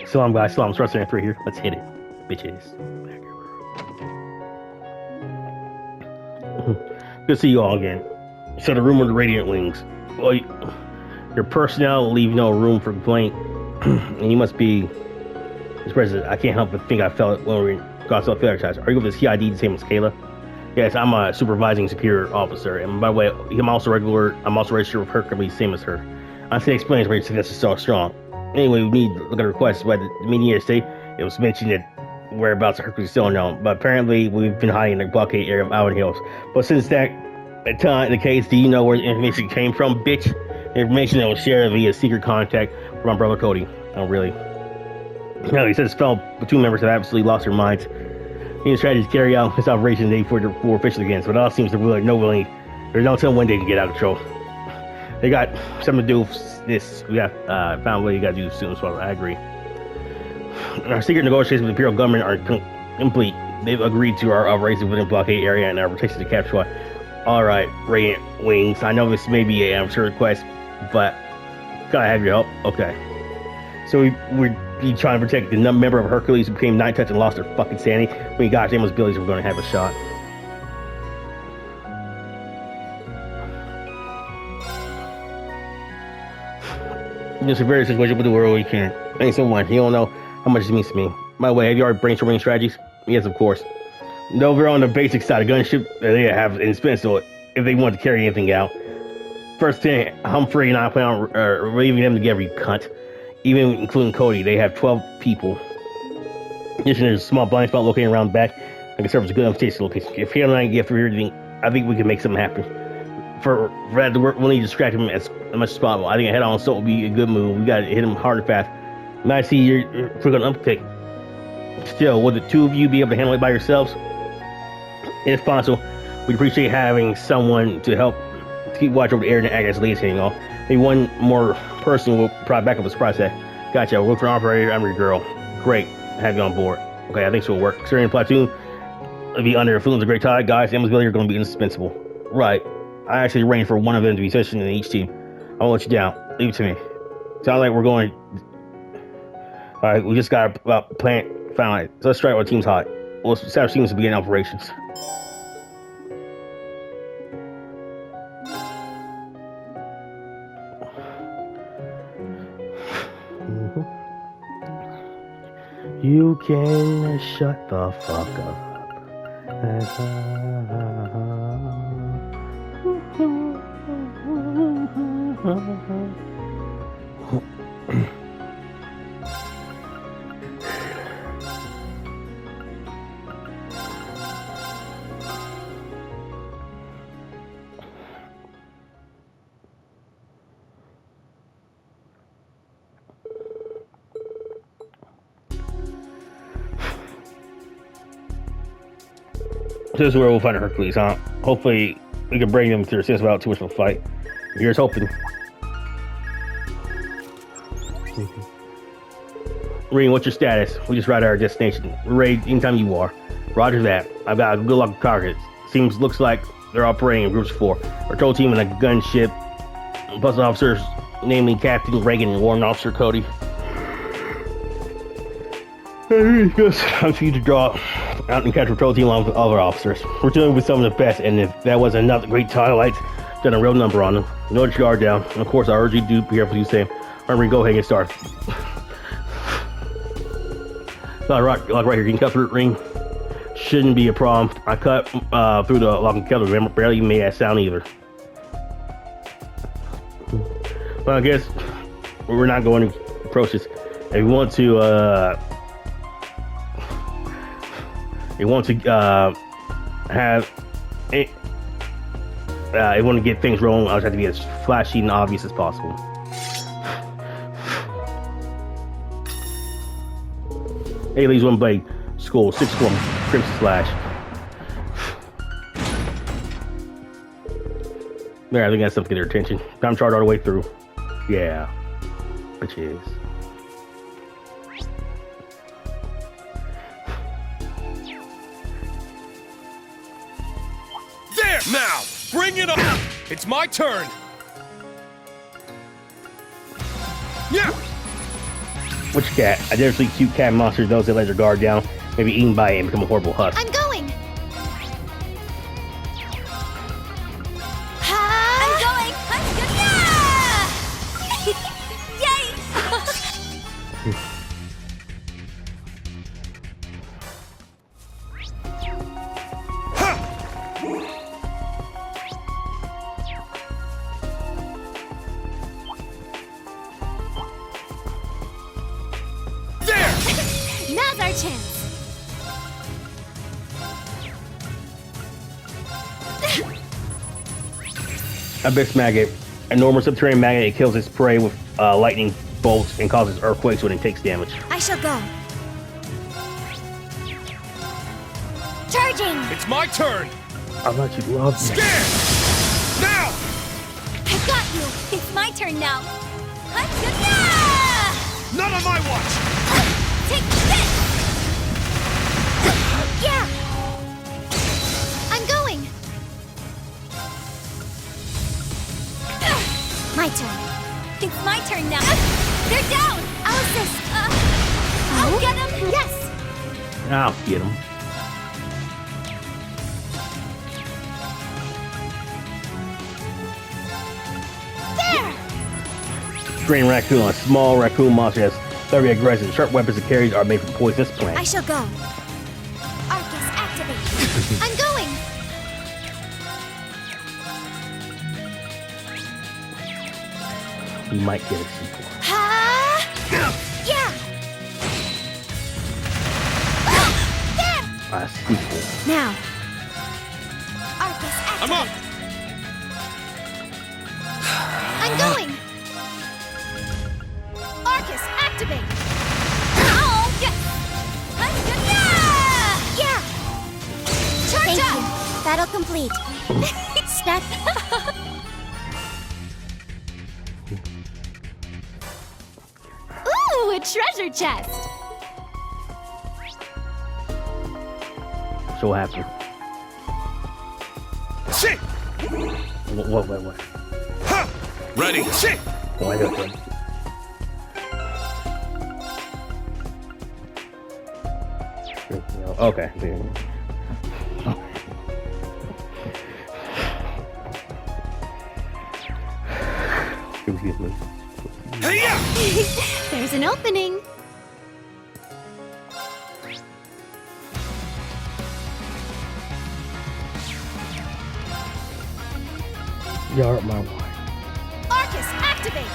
Salam guys, Salam Schwarzer 3 here. Let's hit it, bitches. Good to see you all again. So the room with the radiant wings. Well, your personnel leave no room for complaint, and you must be this president. I can't help but think I felt it when we got self exercise. Are you with this CID the same as Kayla? Yes, I'm a supervising superior officer, and by the way, I'm also registered with Hercules, same as her. Honestly, explains why your success is so strong. Anyway, we need to look at requests by the meeting here today. It was mentioned that whereabouts of Hercules is still unknown, but apparently we've been hiding in the blockade area of Allen Hills. But since that time, the case, do you know where the information came from, bitch? The information that was shared via secret contact from my brother Cody. Oh, really? No, he says fellow platoon members have absolutely lost their minds. He was trying to carry out this operation day for officially again, so it all seems to really no willing. There's no telling when they can get out of control. They got something to do with this. We got found what you got to do soon, so I agree. Our secret negotiations with the Imperial government are complete. They've agreed to our operations within blockade area and our protection to capture. All right, Radiant Wings. I know this may be an absurd request, but gotta have your help. Okay. So we're trying to protect the member of Hercules who became Night Touch and lost their fucking sanity. When you got James Billy's, we're gonna have a shot. It's a very situation with the world we can. Thanks so much. You don't know how much it means to me. By the way, have you already brainstorming strategies? Yes, of course. Though we're on the basic side of gunship, they have indispensable if they want to carry anything out. First thing, Humphrey and I plan on leaving them together, you cunt. Even including Cody, they have 12 people. In addition, there's a small blind spot located around the back that can serve as a good infiltration location. If he and I get through everything, I think we can make something happen. For that to work, we'll need to distract him as much as possible. I think a head-on assault would be a good move. We gotta hit him hard and fast. Now I see you're freaking uptick. Still, would the two of you be able to handle it by yourselves? If possible, we'd appreciate having someone to help to keep watch over the area and act as leads hitting off. Maybe one more person will probably back up a surprise set. Gotcha. We'll look for an operator. I'm your girl. Great. Have you on board. Okay, I think so will work. Considering platoon, it'll be under the influence of great tide. Guys, Emma's Billy are going to be indispensable. Right. I actually arranged for one of them to be stationed in each team. I won't let you down. Leave it to me. Sounds like we're going. Alright, we just got a plan finalized. So let's try our team's hot. We'll set our teams to begin operations. You can shut the fuck up. This is where we'll find Hercules, huh? Hopefully, we can bring them to their sense without too much of a fight. Here's hoping. Rean, what's your status? We just arrived at our destination. We're ready anytime you are. Roger that. I've got a good luck with targets. Looks like they're operating in groups of 4. Our total team in a gunship, plus officers, namely Captain Reagan and Warrant Officer Cody. Time for you to draw out and capture a patrol team along with all our officers. We're dealing with some of the best, and if that was another great highlight, done a real number on them. Know that you are down. And of course, I urge you to do careful you say. Remember, go ahead and get started. Right here. You can cut through the ring. Shouldn't be a problem. I cut through the lock and kettle. Remember, barely even made that sound either. Well, I guess we're not going to approach this. If you want to, have it, if you want to get things rolling, I'll just have to be as flashy and obvious as possible. Hey, leaves one blade. School, 6th form, Crimson Slash. There, I think that's something to get their attention. Time chart all the way through. Yeah. Bitches. There! Now! Bring it on! It's my turn! Yeah! Which cat? I dare see cute cat monsters, those that let their guard down, maybe eaten by it and become a horrible husk. I'm going. I'm going. Yeah! Yay! Now's our chance. Abyss maggot. Enormous subterranean maggot. It kills its prey with lightning bolts and causes earthquakes when it takes damage. I shall go. Charging. It's my turn. I thought you loved me. Scan! Now! I got you. It's my turn now. Yeah! Not on my watch! Take this! Yeah. I'm going. My turn. It's my turn now. They're down! I'll assist. I'll get them! Yes. I'll get him. There. Green raccoon. A small raccoon monster has very aggressive. Sharp weapons it carries are made from poisonous I plants. shall go. Arcus, activate. I'm going. You might get a sequel. Ha! Yeah. There. A sequel. Now. Arcus, activate. I'm up! I'm going. Arcus, activate. Oh, yeah! Yeah. Charge Thank up. you. Battle complete. Snack. Ooh, a treasure chest. So what happened? Shit! What? Ha! Ready? Shit! Why that way? Okay. Excuse me. Hey-ya! There's an opening. You hurt my wife. Arcus, activate.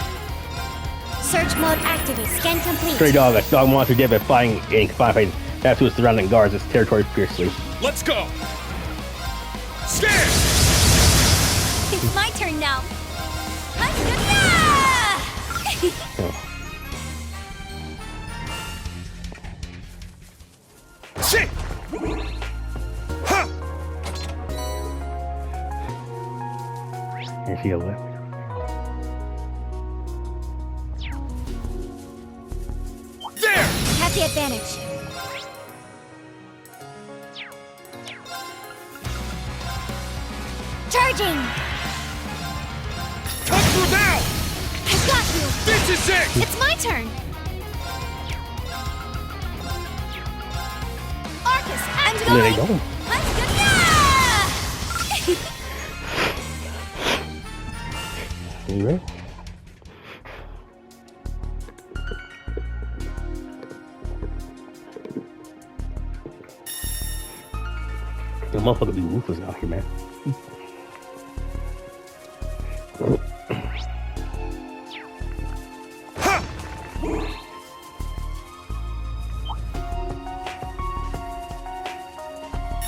Search mode activate. Scan complete. Stray dog. A dog monster dead by fighting and confined back to its surrounding guards its territory fiercely. Let's go! Scan! It's my turn now. Shit! Ha! And she left. There! Have the advantage. Charging. Come through now! I've got you. This is it! It's my turn. Arcus, I'm activate. There they going. go. Yeah. The motherfucker be ruthless out here, man. Ha!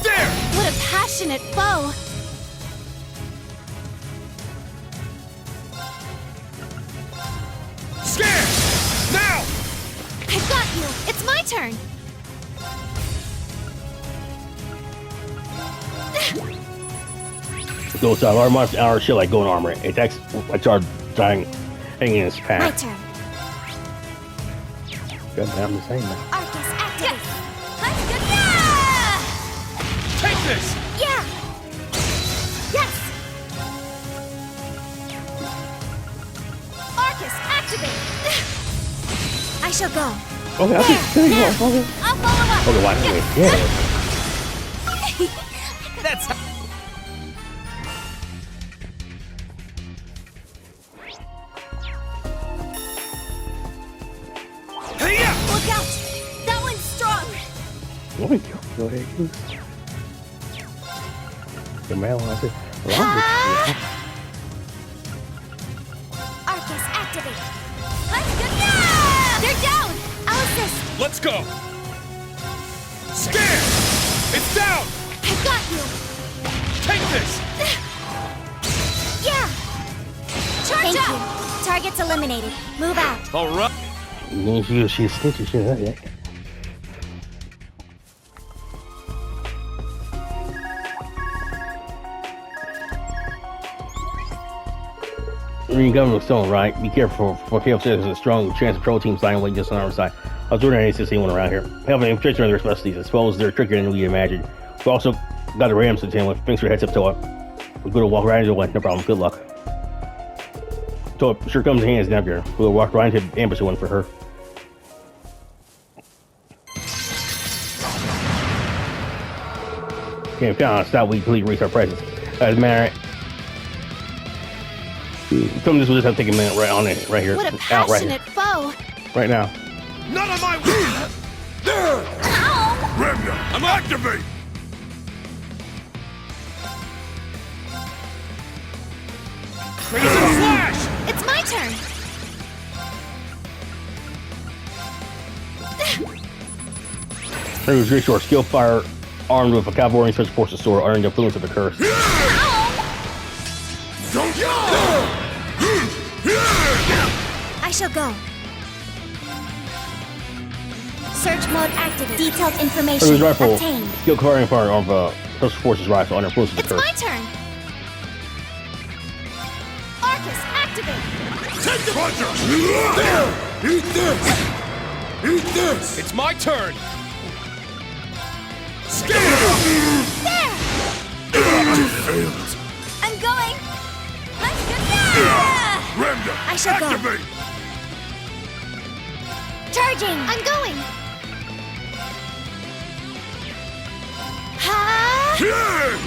There! What a passionate foe. Scan! Now! I've got you. It's my turn. Those our monster our shit like golden armor. It attacks like our dying hanging in its My path. turn. God damn, I'm the same now. Arcus, activate. Take this! Yeah. Yes. Arcus, activate. I shall go. Okay, I'll keep There, going. now. Okay. I'll follow up. Okay, watch me. Yeah. That's. Hey, yeah! Look out! That one's strong. Oh, go ahead. The man wants it. Arcus, activate. Yeah! They're down. I'll assist. Let's go! Scan! It's down! I got you. Take this! Yeah. Charge Thank up. you. Target's eliminated. Move out. Alright. She's stitchy shit. Okay. Rean Government Stone, right? Be careful for KF there's a strong chance of troll teams lying away just on our side. I was wondering if there's anyone around here. Having infiltrated on their specialties. I suppose they're trickier than we imagined. We also got the Rams to tend with. Thanks for your heads up, Toa. We're gonna walk right into one. No problem. Good luck. Toa, sure comes in hands down here. We'll walk right into the ambush one for her. Can't count on a stop. We completely reach our presence. Doesn't matter. Some of this will just have to take a minute right on it, right here. What a Out right here. passionate foe. Right now. None of my way! There! Regna, I'm activate! Crimson Flash! It's my turn. Her was very short. Skill fire, armed with a cavalry and such forces sword, under the influence of the curse. I shall go. Search mode activated. Detailed Her information was rifle. obtained. Skill firing fire of special forces rifle under influence of the It's curse. my turn. Arcus, activate. Take the Roger! There! Eat this! Eat this! It's my turn! Scan! There. Failed! I'm going. Let's go. Yeah! Regna, I shall go. activate! Charging. I'm going. Ha! Yeah!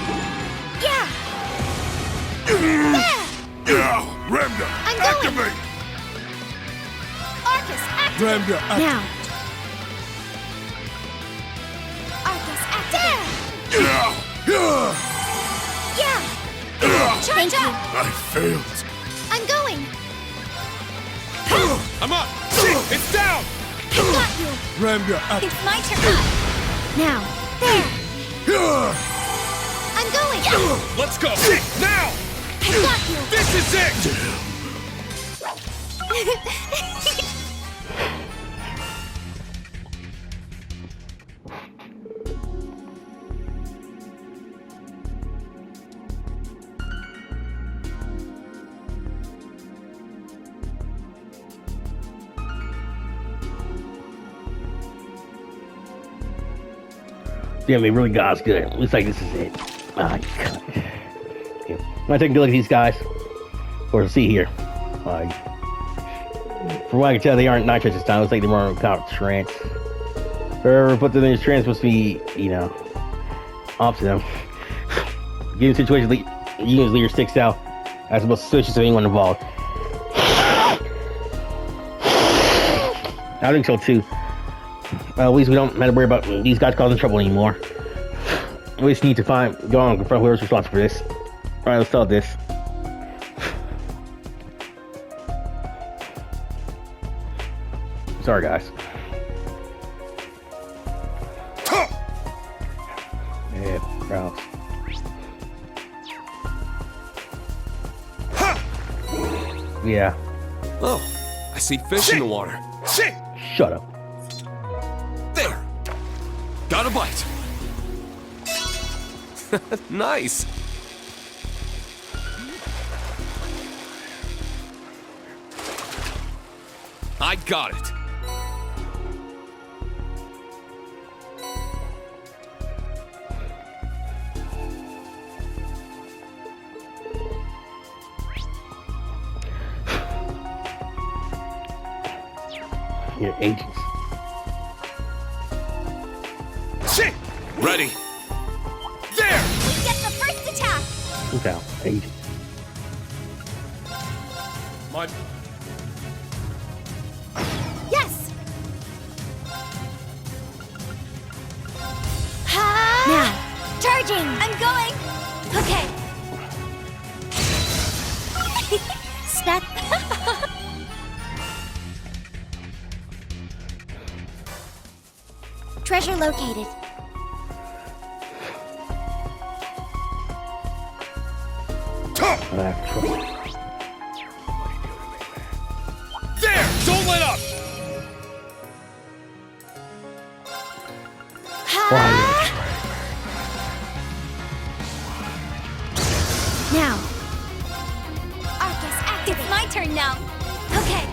Yeah. There. Yeah! Regna, I'm going. activate! Arcus, activate. Regna, Now. Arcus, activate. Yeah! Yeah! Yeah. Charge up. I failed! I'm going. I'm up! It's down! I got you. Regna, It's my turn. Now. There. I'm going. Let's go! Now! I got you. This is it! Damn, it really God's good. Looks like this is it. My God. Yeah. I'm gonna take a look at these guys. Or see here. From what I can tell, they aren't nitrous this time. Looks like they're more kind of trance. Whoever put them in this trance must be, you know, off to them. Given situations, unit's leader sticks out as the most suspicious of anyone involved. I think so too. At least we don't have to worry about these guys causing trouble anymore. We just need to go on and confront whoever's responsible for this. Alright, let's start this. Sorry, guys. Yeah, grouse. Yeah. Oh, I see fish in the water. Shit! Shut up. There! Got a bite. Nice. I got it. Your agents. Shit! Ready. There! We get the first attack. Look out, agents. My Yes. Ha! Now, charging. I'm going. Okay. Snap. Treasure located. I have trouble. There! Don't let up! Now. Arcus active. It's my turn now. Okay.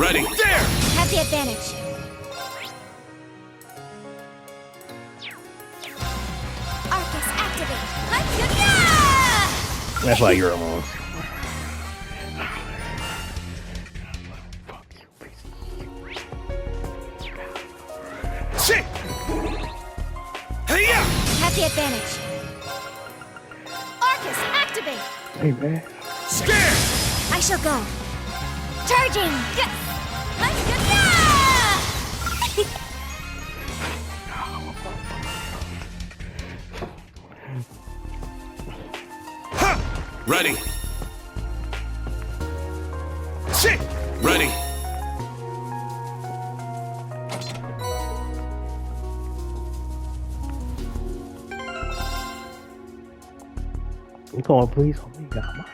ready. There! Have the advantage. Arcus activate. Let's go. Yeah! That's why you're alone. Shit! Hey, yeah! Have the advantage. Arcus activate. Hey, man. Scared! I shall go. Charging. Yes. Let's go. Yeah! Ready. Shit! Ready. You call police on me, got my ass.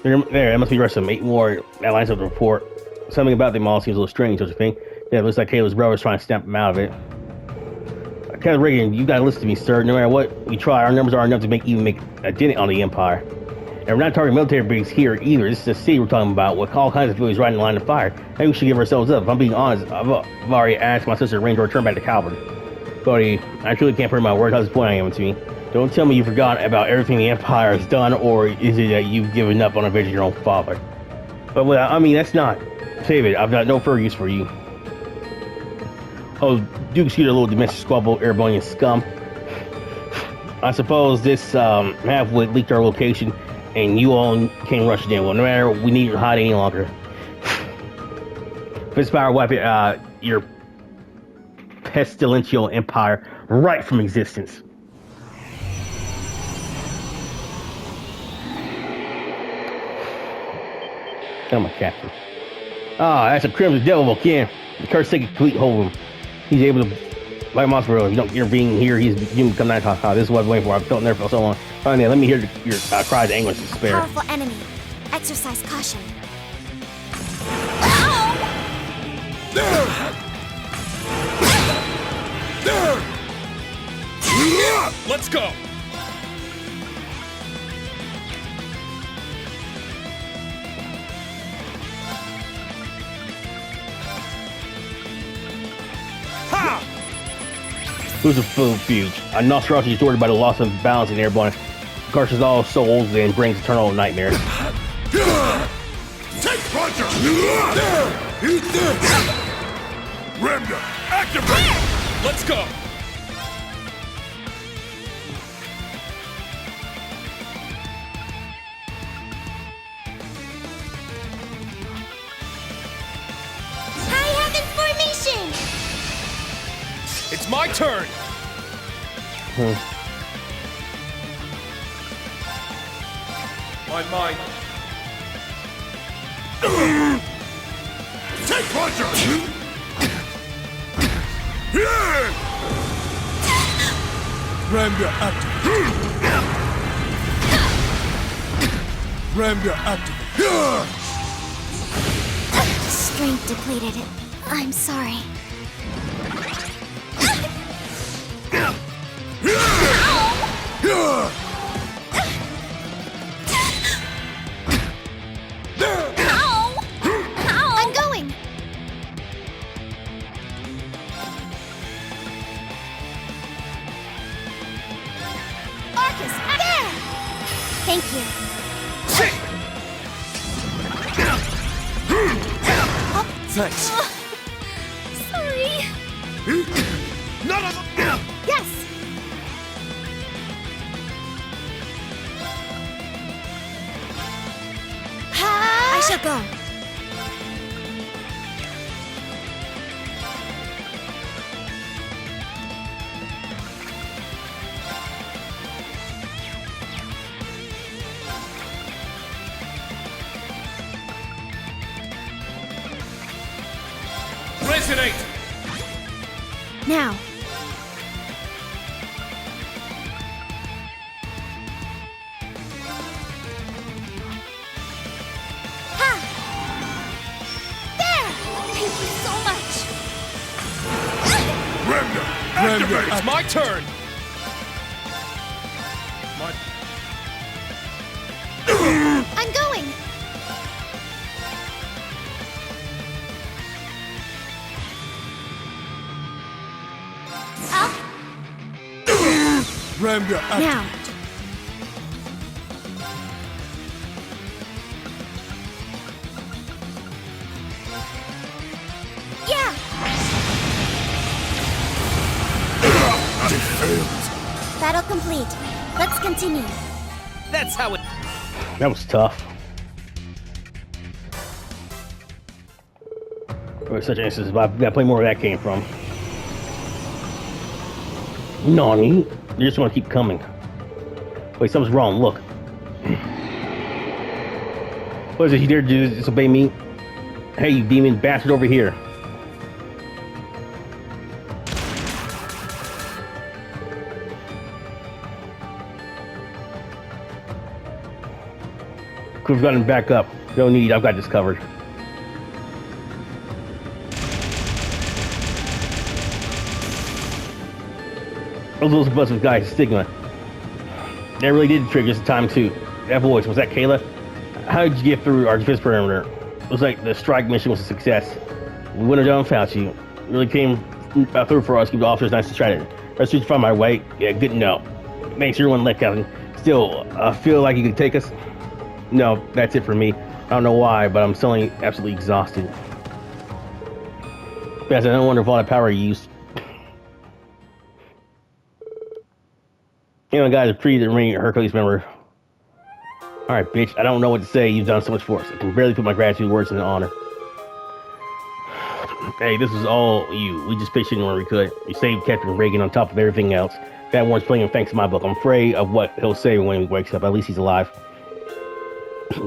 There, that must be rest of 8 more allies of the report. Something about them all seems a little strange, don't you think? Yeah, it looks like Caleb's brother's trying to snap him out of it. Captain Regan, you gotta listen to me, sir. No matter what we try, our numbers aren't enough to make a dent on the Empire. And we're not targeting military base here either. This is a city we're talking about with all kinds of civilians right in line of fire. Maybe we should give ourselves up. If I'm being honest, I've already asked my sister Rain to return back to Calvert. Buddy, I truly can't put in my word how disappointed I am to me. Don't tell me you forgot about everything the Empire has done, or is it that you've given up on avenging your own father? But well, I mean, that's not... Save it. I've got no further use for you. Oh, do excuse a little domestic squabble, Airborne scum. I suppose this halfwit leaked our location, and you all came rushing in. Well, no matter, we need to hide any longer. This power weapon, your pestilential empire, right from existence. Come on, Captain. Ah, that's a Crimson Devil volcano. The curse taking complete hold of him. He's able to, like Monster, you don't intervene here. He's you can come down. This is what I'm waiting for. I've felt there for so long. Finally, let me hear your cries of anguish and despair. Powerful enemy. Exercise caution. There! There! Let's go. Ha! Who's a fuge? A Nosferatu distorted by the loss of balance in Airborne. Crushes all souls and brings eternal nightmares. Take Roger! There! Eat this! Remda, activate! Let's go. High Heavens formation! It's my turn. My mind. Take Roger! Here! Remda, activate! Remda, activate! Strength depleted. I'm sorry. Thank you. Thanks. Sorry. No, no, no. Yes. I shall go. Resonate. Now. Ha! There! Thank you so much. Regna, activate! It's my turn. I'm going. Up. Regna, Now. Yeah. Battle complete. Let's continue. That's how it. That was tough. Or such instances, but I gotta play more where that came from. Nani, you just want to keep coming. Wait, something's wrong. Look. What is it? You dare to disobey me? Hey, you demon bastard over here. Could've gotten back up. No need, I've got this covered. Those buzzing guys, Stigma. That really did trigger us the time too. That voice, was that Kayla? How did you get through our defense perimeter? It was like the strike mission was a success. We went down and found you. It really came through for us. Keep the officers nice to try to rescue from my way. Yeah, good to know. Thanks everyone let Captain. Still, I feel like you could take us. No, that's it for me. I don't know why, but I'm suddenly absolutely exhausted. Yes, I don't wonder if all the power you used. You know, guys, appreciate the ring, Hercules member. Alright, bitch, I don't know what to say. You've done so much for us. I can barely put my gratitude words into honor. Hey, this is all you. We just pitched in where we could. You saved Captain Reagan on top of everything else. That warrants plenty of thanks in my book. I'm afraid of what he'll say when he wakes up. At least he's alive.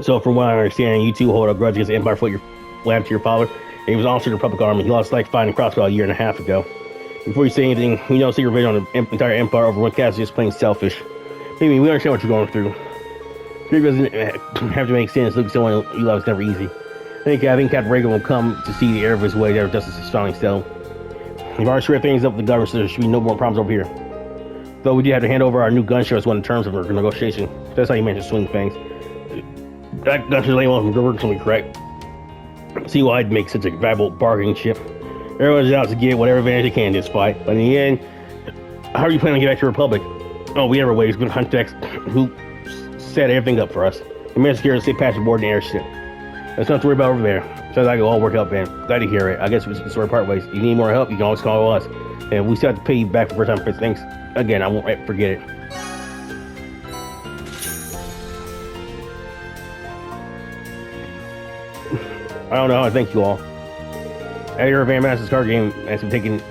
So, from what I understand, you two hold a grudge against the Empire for your lab to your father. And he was an officer in the Republic Army. He lost his life fighting Crossbow a year and a half ago. Before you say anything, we know secret vision on the entire Empire over one cast is just plain selfish. Maybe we understand what you're going through. It doesn't have to make sense. Looking someone you love is never easy. I think Captain Reagan will come to see the error of his way. Their justice is strongly settled. We've already squared things up with the government, so there should be no more problems over here. Though we do have to hand over our new gun show as one in terms of our negotiation. That's how you manage to swing things. That gun show ain't one from Gerber, something correct. See why I'd make such a valuable bargaining chip. Everyone's out to get whatever advantage they can in this fight. But in the end, how are you planning to get back to the Republic? Oh, we have our ways. Good Huntex, who set everything up for us. The managed to stay past the board and airship. That's nothing to worry about over there. Sounds like it'll all work out, man. Glad to hear it. I guess we can sort of part ways. If you need more help, you can always call us. And we still have to pay you back for the first time for things. Again, I won't forget it. I don't know how to thank you all. Editor of Van card game has been taking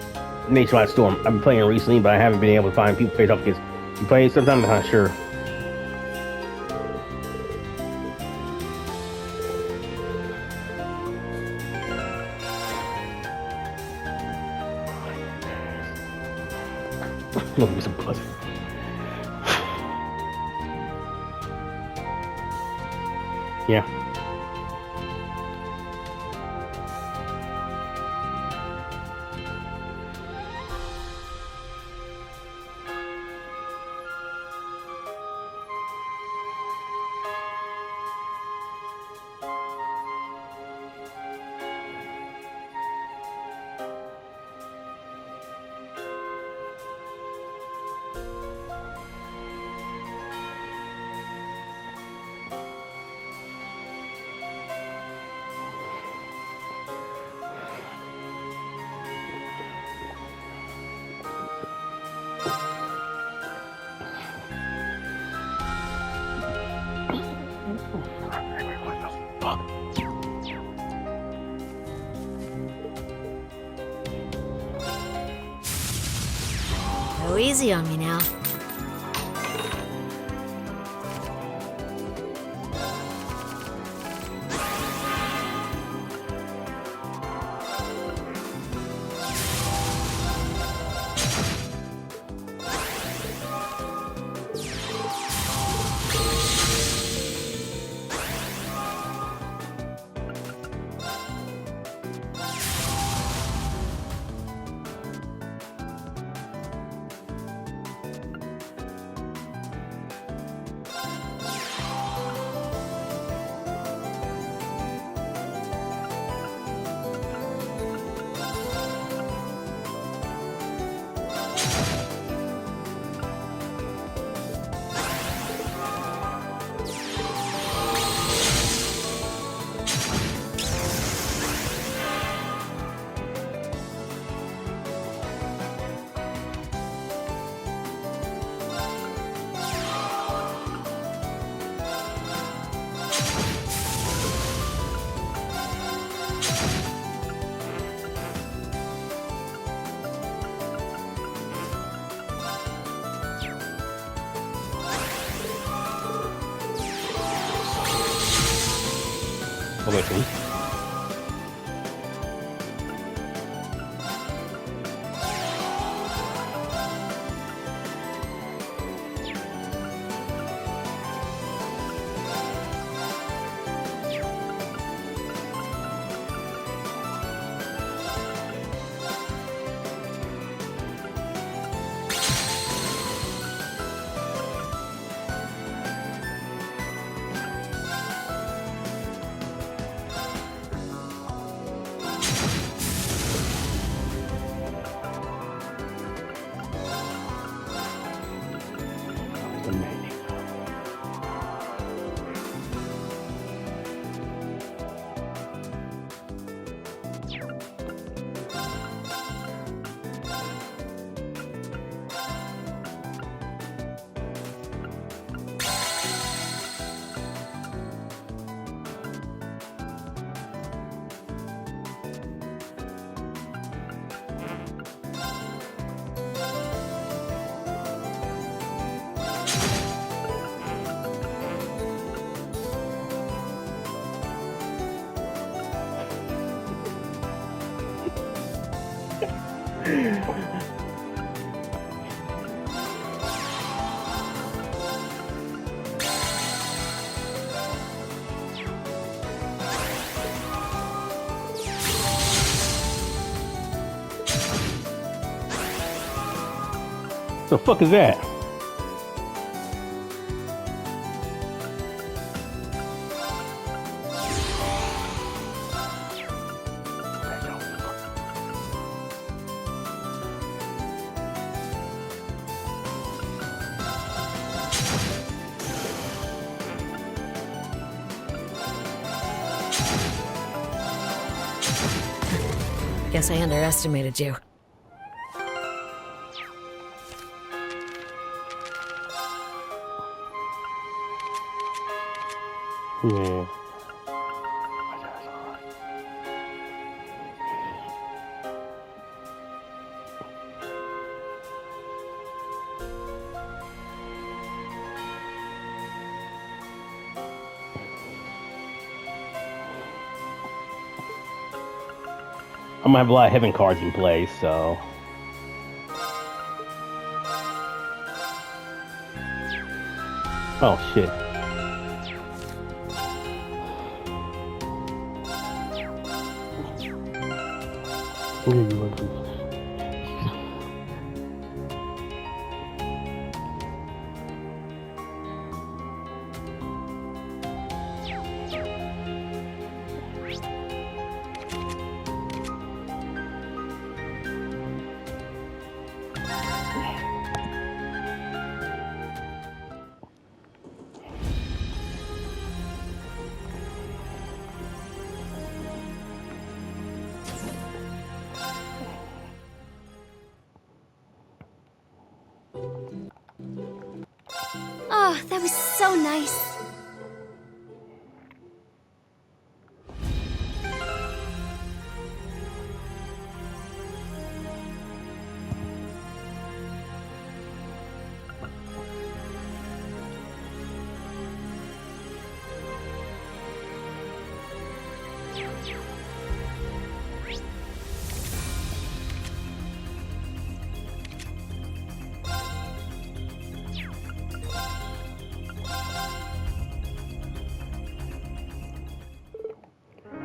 nationwide storm. I've been playing it recently, but I haven't been able to find people face off against. You play it sometime? I'm not sure. Look at me some buzz. Yeah. Fuck. Go easy on me now. Awakening. The fuck is that? Guess I underestimated you. Yeah. I'm gonna have a lot of heaven cards in play, so. Oh shit. Oh, that was so nice.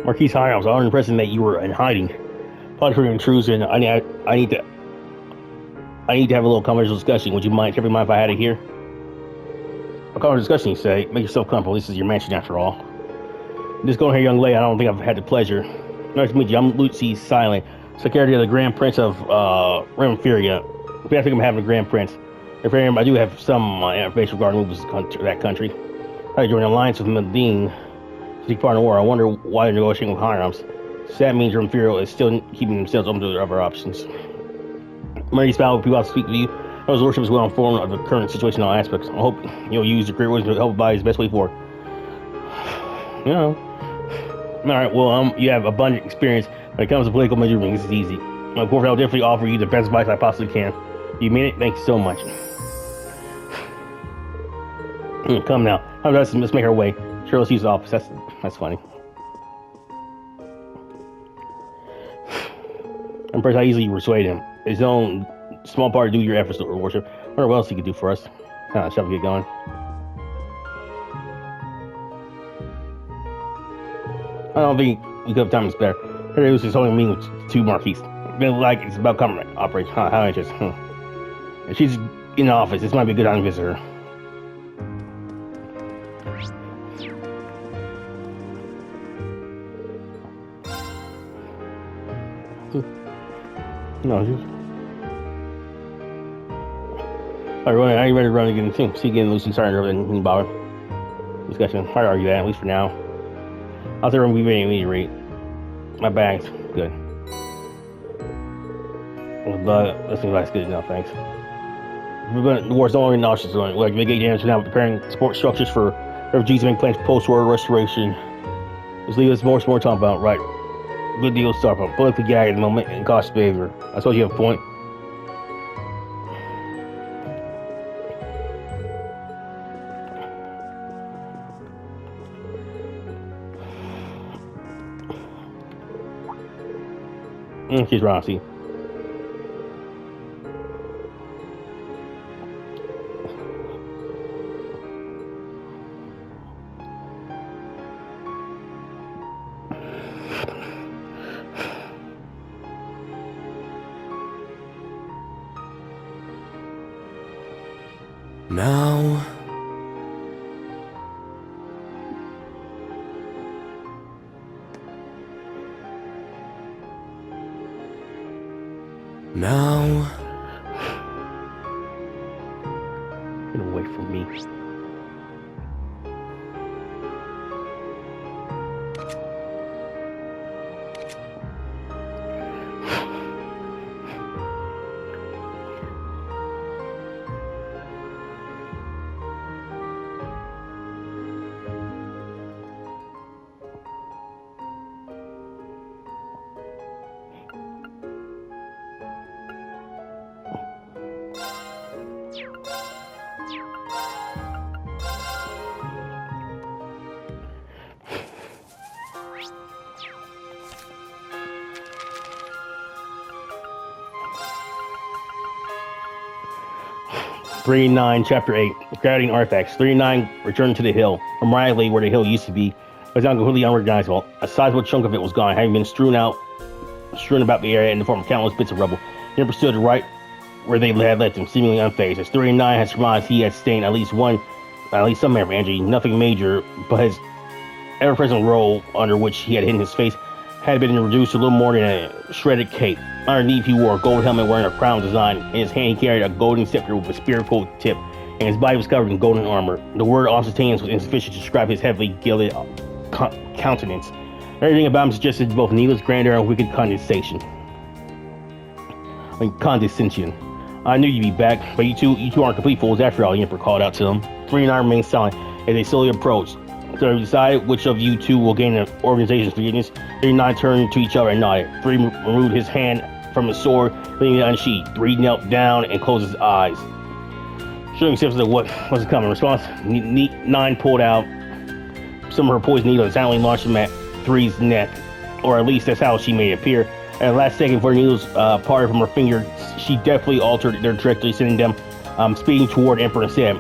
Marquise Hiram, I was under the impression that you were in hiding. Probably for your intrusion. I need to have a little conversational discussion. Would you mind if I had it here? A conversational discussion, you say? Make yourself comfortable. This is your mansion after all. Just going here, young lady. I don't think I've had the pleasure. Nice to meet you. I'm Lucy Silent, secretary of the Grand Prince of Remferia. I think I'm having a Grand Prince. If I do have some information regarding movements to that country. I joined an alliance with Medine to take part in the war. I wonder why they're negotiating with Hirams. So that means Remferia is still keeping themselves open to their other options. Many spell people out to speak with you. His worship is well informed of the current situation in all aspects. I hope you'll use your great wisdom to help advise the best way forward. You know. Alright, well, you have abundant experience when it comes to political maneuvering. This is easy. Of course, I'll definitely offer you the best advice I possibly can. You mean it? Thank you so much. Come now. Let's make our way. Sure, let's use the office. That's funny. I'm impressed how easily you persuade him. His own small part to do your efforts to worship. I wonder what else he could do for us. Shall we get going? I don't think we could have time to spare. Here it was just holding me with two Marquise. Like it's about combat operation. How interesting. If she's in the office, this might be a good time to visit her. No, just. Alright, are you ready to run again? See again, Lucy, sorry, and bother. Discussion. Why are you at least for now? I'll say we're ready immediately. My bag's good. That seems like it's good enough, thanks. The war's no longer nauseous. Like, mitigate damage now, preparing support structures for refugees to make plans for post-war restoration. Let's leave this more time about, right? Good deal to start from. Politically gagged at the moment and cautious behavior. I suppose you have a point. She's right, see. Now... Get away from me. Chapter 8. Scouting artifacts. 39. Return to the hill. From Riley, where the hill used to be, was now completely unrecognizable. A sizable chunk of it was gone, having been strewn about the area in the form of countless bits of rubble. He never stood right where they had left him, seemingly unfazed. As 39 had surmised, he had sustained at least some measure of injury, nothing major, but his ever-present roll under which he had hidden his face had been reduced to little more than a shredded cape. Underneath, he wore a gold helmet wearing a crown design. In his hand, he carried a golden scepter with a spear-coat tip, and his body was covered in golden armor. The word Occitanians was insufficient to describe his heavily gilded countenance. Everything about him suggested both needless grandeur and wicked condescension. I knew you'd be back, but you two aren't complete fools after all, the Emperor called out to them. 39 remained silent as they slowly approached. So they decided which of you two will gain an organization's forgiveness. 39 turned to each other and nodded. 3 removed his hand from his sword, leaving it unsheathed. 3 knelt down and closed his eyes, showing himself that what was coming. In response, 9 pulled out some of her poison needles and silently launched them at 3's neck, or at least that's how she made it appear. At the last second, before the needles parted from her finger, she deftly altered their trajectory, sending them speeding toward Emperor and said,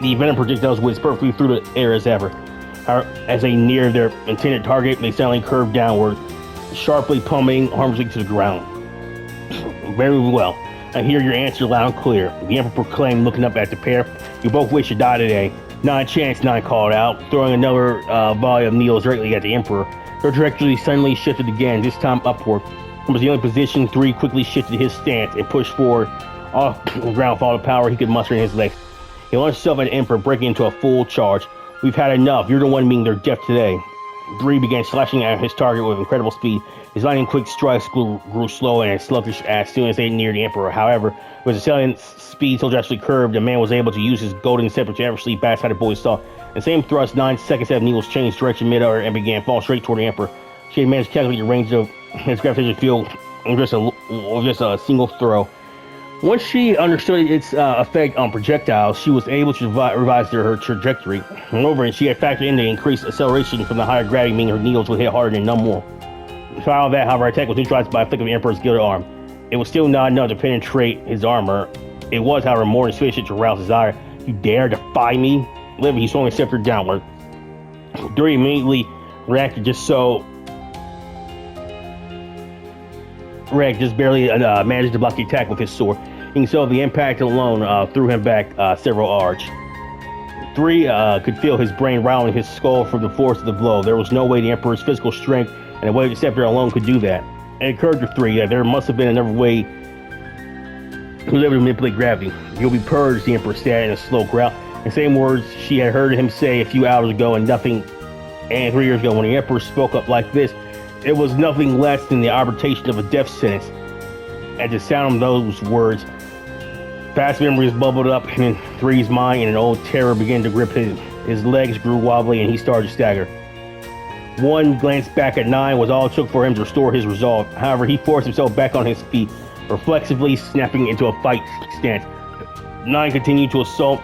"The venom projectiles whizzed perfectly through the air as ever." As they neared their intended target, they suddenly curved downward, sharply plummeting harmlessly to the ground. Very well. I hear your answer loud and clear. The Emperor proclaimed, looking up at the pair. You both wish to die today. Not a chance, Nine called out, throwing another volley of needles directly at the Emperor. Their trajectory suddenly shifted again, this time upward. From his only position, 3 quickly shifted his stance and pushed forward off the ground with all the power he could muster in his legs. He launched himself at the Emperor, breaking into a full charge. We've had enough. You're the one meeting their death today. 3 began slashing at his target with incredible speed. His lightning quick strikes grew slow and sluggish as soon as they neared the Emperor. However, with his salient speed so drastically curved, the man was able to use his golden scepter to effortlessly bash the boy's saw. In the same thrust, 9 seconds after needles changed direction mid-air and began falling straight toward the Emperor. She had managed to calculate the range of his gravitational field with just a single throw. Once she understood its effect on projectiles, she was able to revise her trajectory. Moreover, she had factored in the increased acceleration from the higher gravity, meaning her needles would hit harder than none more. Despite all that, however, her attack was neutralized by a flick of the Emperor's gilded arm. It was still not enough to penetrate his armor. It was, however, more than sufficient to arouse desire. You dare defy me? Living, he swung his scepter downward. Dury immediately reacted just barely managed to block the attack with his sword. And so the impact alone threw him back several arcs. 3 could feel his brain rattling his skull from the force of the blow. There was no way the Emperor's physical strength and the weight of the scepter alone could do that. It occurred to 3 that there must have been another way to be able to manipulate gravity. You'll be purged, the Emperor said in a slow growl. The same words she had heard him say a few hours ago and 3 years ago. When the Emperor spoke up like this, it was nothing less than the arbitration of a death sentence. At the sound of those words, past memories bubbled up in 3's mind, and an old terror began to grip him. His legs grew wobbly, and he started to stagger. 1 glance back at 9 was all it took for him to restore his resolve. However, he forced himself back on his feet, reflexively snapping into a fight stance. 9 continued to assault,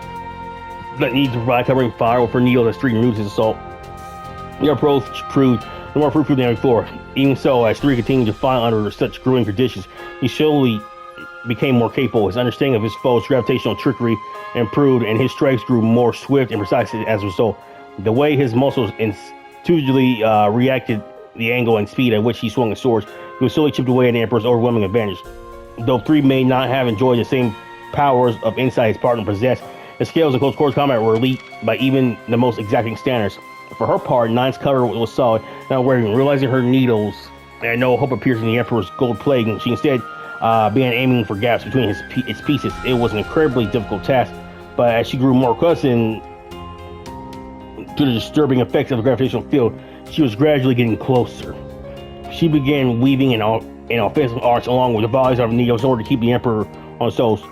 but needed to provide covering fire with her needles as 3 renewed his assault. The approach proved no more fruitful than before. Even so, as 3 continued to fight under such grueling conditions, he slowly became more capable. His understanding of his foe's gravitational trickery improved, and his strikes grew more swift and precise as a result. The way his muscles intuitively reacted the angle and speed at which he swung his swords, he was slowly chipped away at the Emperor's overwhelming advantage. Though 3 may not have enjoyed the same powers of insight his partner possessed, his skills in close quarters combat were elite by even the most exacting standards. For her part, 9's cover was solid, not worrying. Realizing her needles and no hope of piercing the Emperor's gold plague, she instead began aiming for gaps between its pieces. It was an incredibly difficult task, but as she grew more accustomed to the disturbing effects of the gravitational field, she was gradually getting closer. She began weaving an offensive arch along with the volleys of needles in order to keep the Emperor on his toes.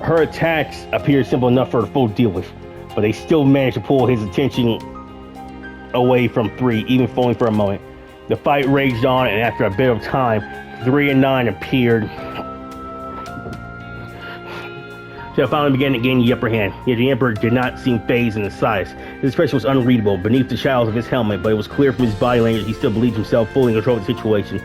Her attacks appeared simple enough for her to full deal with, but they still managed to pull his attention away from 3, even if only for a moment. The fight raged on, and after a bit of time, 3 and 9 appeared. So finally began to gain the upper hand. Yet the Emperor did not seem phased in the slightest. His expression was unreadable beneath the shadows of his helmet, but it was clear from his body language he still believed himself fully in control of the situation.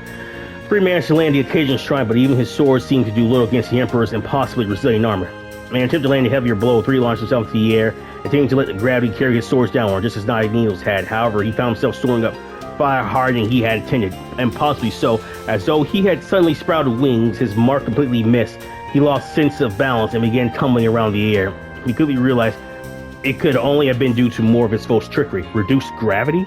3 managed to land the occasional strike, but even his sword seemed to do little against the Emperor's impossibly resilient armor. In an attempt to land a heavier blow, 3 launched himself into the air, intending to let the gravity carry his swords downward, just as 9 needles had. However, he found himself soaring up far harder than he had intended, and possibly so, as though he had suddenly sprouted wings. His mark completely missed. He lost sense of balance and began tumbling around the air. He quickly realized it could only have been due to more of his foe's trickery. Reduced gravity?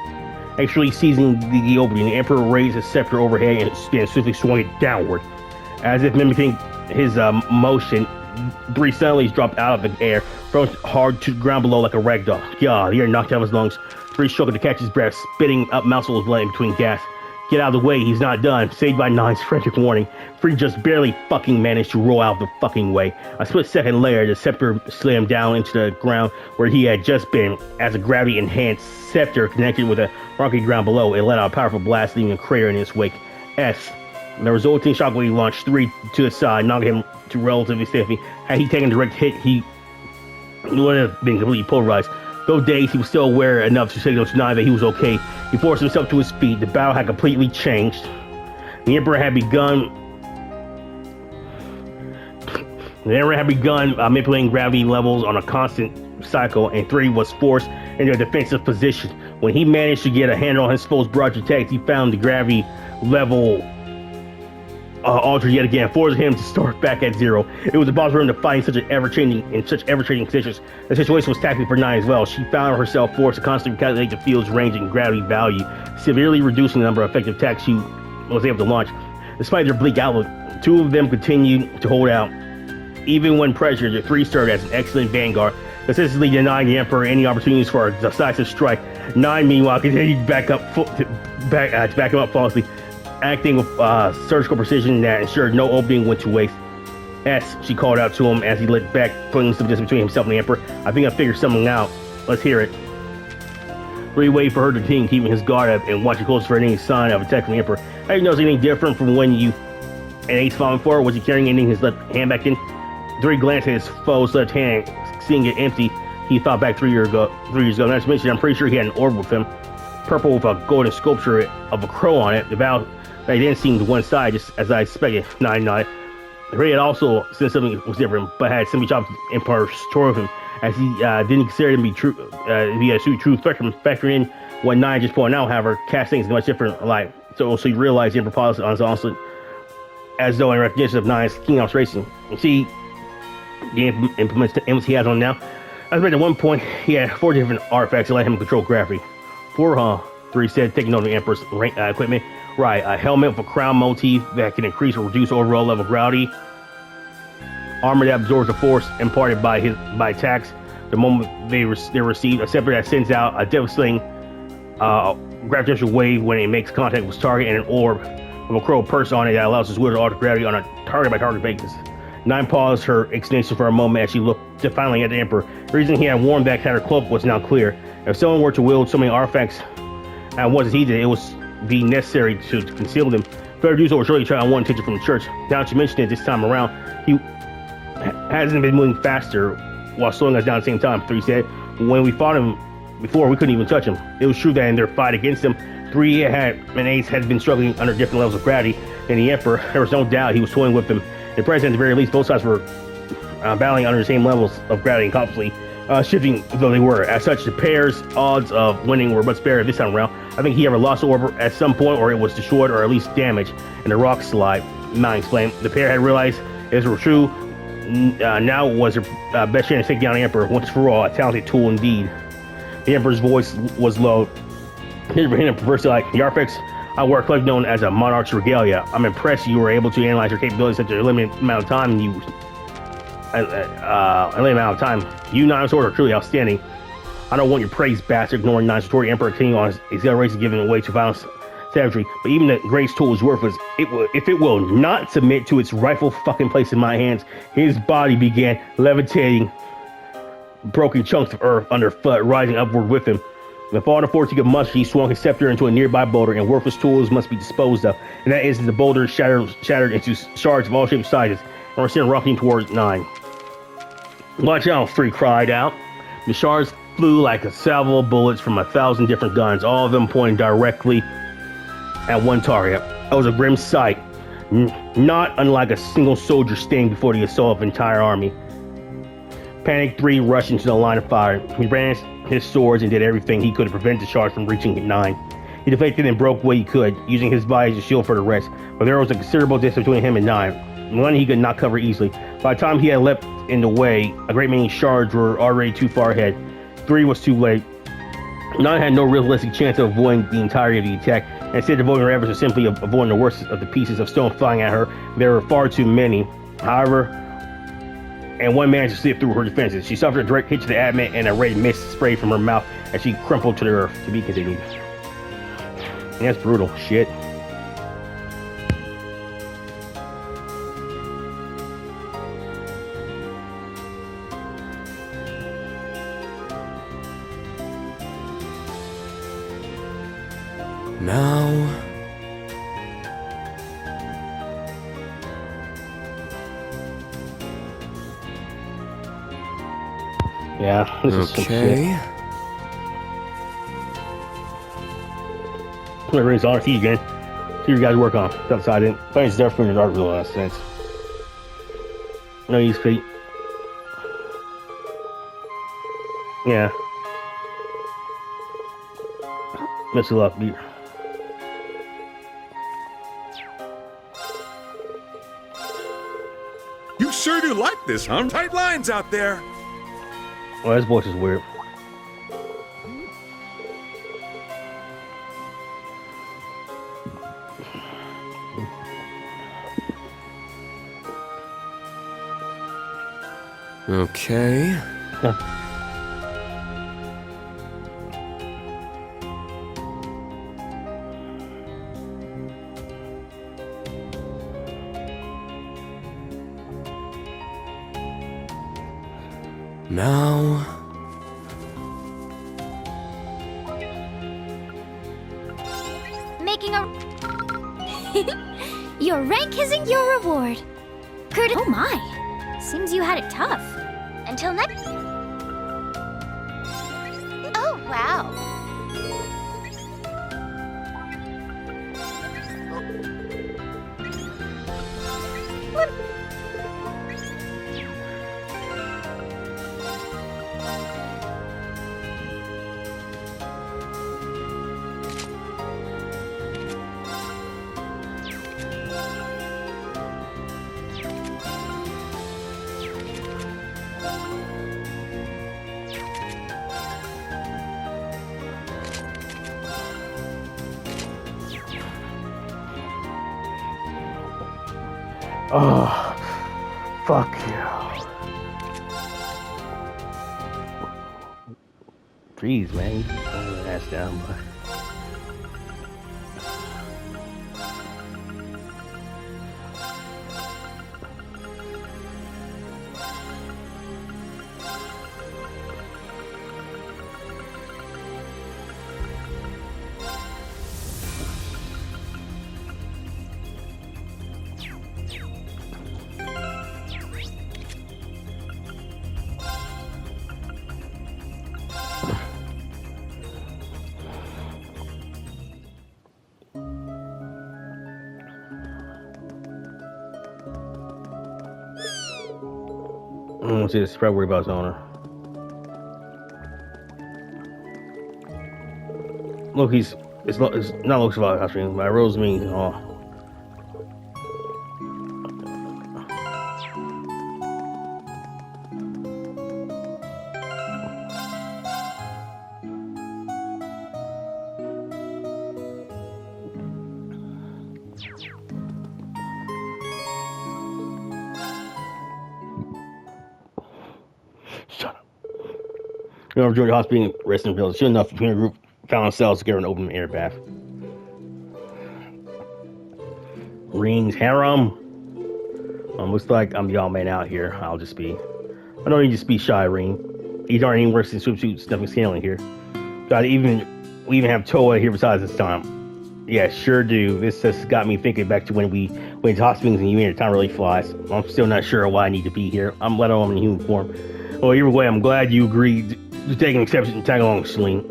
Actually seizing the opening, the Emperor raised his scepter overhead and swiftly swung it downward. As if mimicking his motion, 3 suddenly dropped out of the air, thrown hard to the ground below like a ragdoll. God, the air knocked out of his lungs. 3 struggled to catch his breath, spitting up mouthfuls of blood in between gasps. Get out of the way, he's not done. Saved by 9's frantic warning, 3 just barely fucking managed to roll out of the fucking way. A split second later, the scepter slammed down into the ground where he had just been. As a gravity-enhanced scepter connected with the rocky ground below, it let out a powerful blast, leaving a crater in its wake. The resulting shockwave launched 3 to the side, knocking him to relatively safety. Had he taken a direct hit, he would have been completely pulverized. Though dazed, he was still aware enough to signal to 9 that he was okay. He forced himself to his feet. The battle had completely changed. The Emperor had begun manipulating gravity levels on a constant cycle, and 3 was forced into a defensive position. When he managed to get a handle on his foe's barrage attacks, he found the gravity level altered yet again, forcing him to start back at 0. It was impossible for him to fight in such ever-changing conditions. The situation was taxing for 9 as well. She found herself forced to constantly calculate the field's range and gravity value, severely reducing the number of effective attacks she was able to launch. Despite their bleak outlook, 2 of them continued to hold out. Even when pressured, the 3 served as an excellent vanguard, consistently denying the Emperor any opportunities for a decisive strike. 9, meanwhile, continued to back him up falsely, acting with surgical precision that ensured no opening went to waste. S, she called out to him as he lit back, putting some distance between himself and the Emperor. I think I figured something out. Let's hear it. 3 waited for her to continue keeping his guard up and watching close for any sign of attack from the Emperor. I didn't notice anything different from when you and Ace fought before. Was he carrying anything in his left hand back then? 3 glanced at his foe's left hand, seeing it empty. He thought back 3 years ago. Not to mention, I'm pretty sure he had an orb with him, purple with a golden sculpture of a crow on it. The valve they didn't seem to one side, just as I expected. 9 nodded. Ray had also sensed something was different, but had simply chopped the Emperor's story with him, as he didn't consider him to be true. He had a true threat from factoring in what 9 just pointed out. However, cast things in a much different light. So he realized the Emperor policy on his onslaught, as though in recognition of 9's keen observation. You see, the implements he has on now. As I mentioned at one point, he had 4 different artifacts that let him control gravity. 4, huh? 3 said, taking note of the Emperor's equipment. Right, a helmet with a crown motif that can increase or reduce overall level of gravity. Armor that absorbs the force imparted by attacks the moment they're received. A scepter that sends out a devastating gravitational wave when it makes contact with its target, and an orb with a crow perched on it that allows its wielder to alter gravity on a target-by-target basis. 9 paused her explanation for a moment as she looked defiantly at the Emperor. The reason he had worn that kind of cloak was now clear. If someone were to wield so many artifacts at once as he did, it was be necessary to conceal them. Better do so or surely try on one attention from the church. Now that you mentioned it this time around, he hasn't been moving faster while slowing us down at the same time, 3 said. When we fought him before, we couldn't even touch him. It was true that in their fight against him, 3 and Ace had been struggling under different levels of gravity than the Emperor. There was no doubt he was toying with him. In present, at the very least, both sides were battling under the same levels of gravity and constantly shifting though they were. As such, the pair's odds of winning were much better this time around. I think he ever lost the orb at some point, or it was destroyed, or at least damaged in a rock slide. 9 explained. The pair had realized if it were true, now was their best chance to take down the Emperor once for all. A talented tool indeed. The Emperor's voice was low. Here's him perversely like, the artifacts I wear collect known as a monarch's regalia. I'm impressed you were able to analyze your capabilities in such a limited amount of time. You 9 swords are truly outstanding. I don't want your praise, bastard, ignoring 9 story Emperor King on his exhilaration, giving way to violence, savagery. But even the greatest tool is worthless. If it will not submit to its rightful fucking place in my hands. His body began levitating, broken chunks of earth underfoot rising upward with him. With all the force he could muster, he swung his scepter into a nearby boulder, and worthless tools must be disposed of. And that instant, the boulder shattered into shards of all shapes and sizes, and were sent rocketing towards 9. Watch out, 3 cried out. The shards flew like a salvo of bullets from 1,000 different guns, all of them pointing directly at one target. It was a grim sight, not unlike a single soldier standing before the assault of an entire army. Panic 3 rushed into the line of fire. He ran his swords and did everything he could to prevent the charge from reaching 9. He deflected and broke what he could, using his body as a shield for the rest, but there was a considerable distance between him and 9, one he could not cover easily. By the time he had leapt in the way, a great many shards were already too far ahead. 3 was too late. 9 had no realistic chance of avoiding the entirety of the attack, and instead of avoiding her efforts of simply avoiding the worst of the pieces of stone flying at her, there were far too many. However, and one managed to slip through her defenses. She suffered a direct hit to the abdomen, and a red mist sprayed from her mouth as she crumpled to the earth. To be continued. And that's brutal shit. Now... Yeah, this is some shit. I'm gonna raise all the again. See what you guys work on. Stuff I didn't. Things definitely in the dark in a lot of sense. No use feet. Yeah. Mr. Lucky. You sure do like this, huh? Tight lines out there. Oh, his voice is weird. Okay. Now... Making a... Your rank isn't your reward. Curtis... Oh my. Seems you had it tough. Until next... Oh, wow. Oh, fuck you. Jeez, man. Pulling your ass down, but. See this spread worry about his owner. Look, it's not looks about house ring, but I rose me. Oh. Shut up. You know, during the hospital resting pills, sure enough, the group found themselves together in an open air bath. Rean's harem. Looks like I'm the odd man out here. I don't need to be shy, Rean. These aren't even worse than swimsuit stuffing scaling here. We even have Toa here besides this time. Yeah, sure do. This has got me thinking back to when we went to hot springs and you made time really flies. I'm still not sure why I need to be here. I'm let alone in human form. Well, either way, I'm glad you agreed to take an exception and tag along, Celine.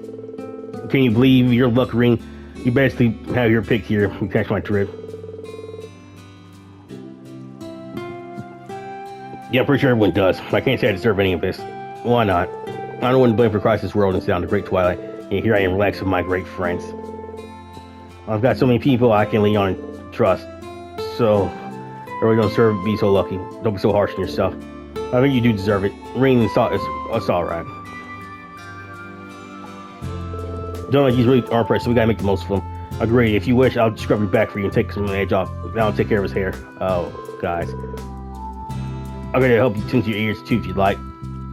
Can you believe your luck, Ring? You basically have your pick here. You catch my drift. Yeah, I'm pretty sure everyone does. I can't say I deserve any of this. Why not? I don't want to blame for Crisis World and down the Great Twilight. And here I am relaxed with my great friends. I've got so many people I can lean on and trust. So, everybody don't deserve to be so lucky. Don't be so harsh on yourself. I think you do deserve it. Ring is alright. Don't like he's really our press, so we gotta make the most of him. Agreed. If you wish, I'll scrub your back for you and take some of the edge off. Then I'll take care of his hair. Oh, guys. I'm gonna help you tune to your ears too if you'd like.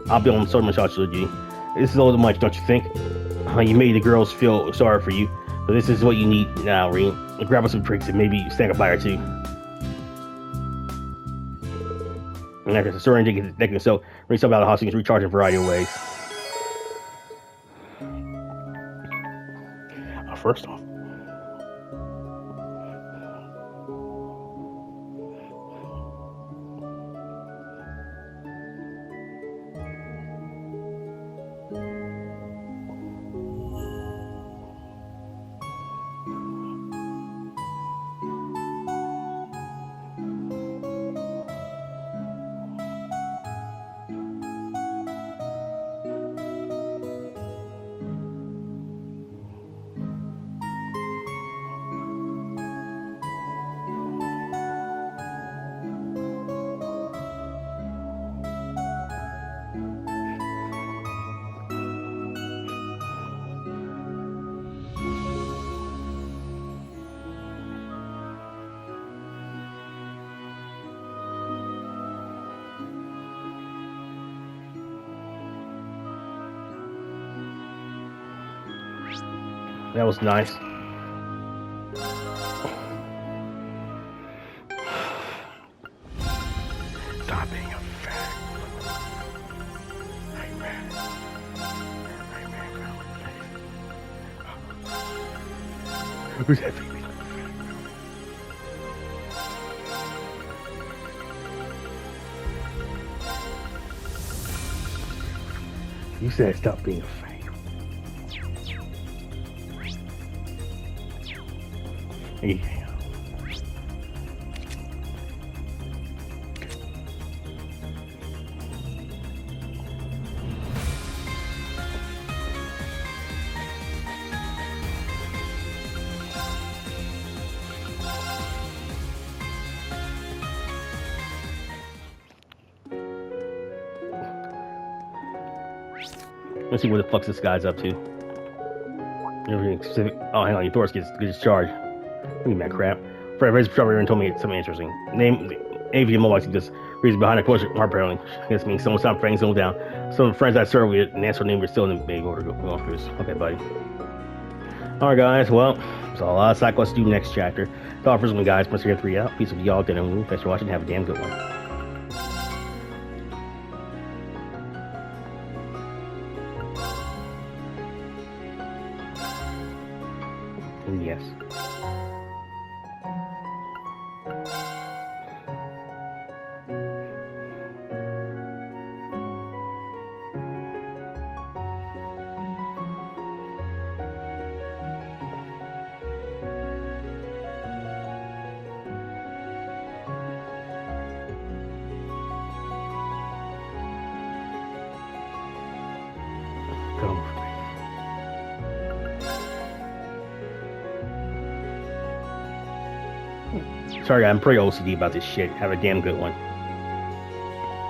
I'll be on so much you. This is a little much, don't you think? You made the girls feel sorry for you, but this is what you need now, Rean. Grab us some drinks and maybe snag a bite or two. And after the story and taking so, Rean stepped out of the hospital and recharged in a variety of ways. First off, That was nice. Stop being a fag. Hey, man. Hey, man. Who's that? You said stop being a fag. Yeah. Let's see what the fuck this guy's up to. Everything specific. Oh, hang on, your Thor's gets discharged. Give me that crap. Fred raised the trouble and told me something interesting. Name AV Mobile just reason behind the question heart apparently. This means someone stopped praying, someone down. Some of the friends I served with and answer name were still in the big order. Go off this. Okay, buddy. Alright guys, well, there's a lot of side quests to do next chapter. The offers me guys, once you get 3 out. Peace with y'all, dinner. Thanks for watching, have a damn good one. Yes. Come. Sorry, I'm pretty OCD about this shit. Have a damn good one.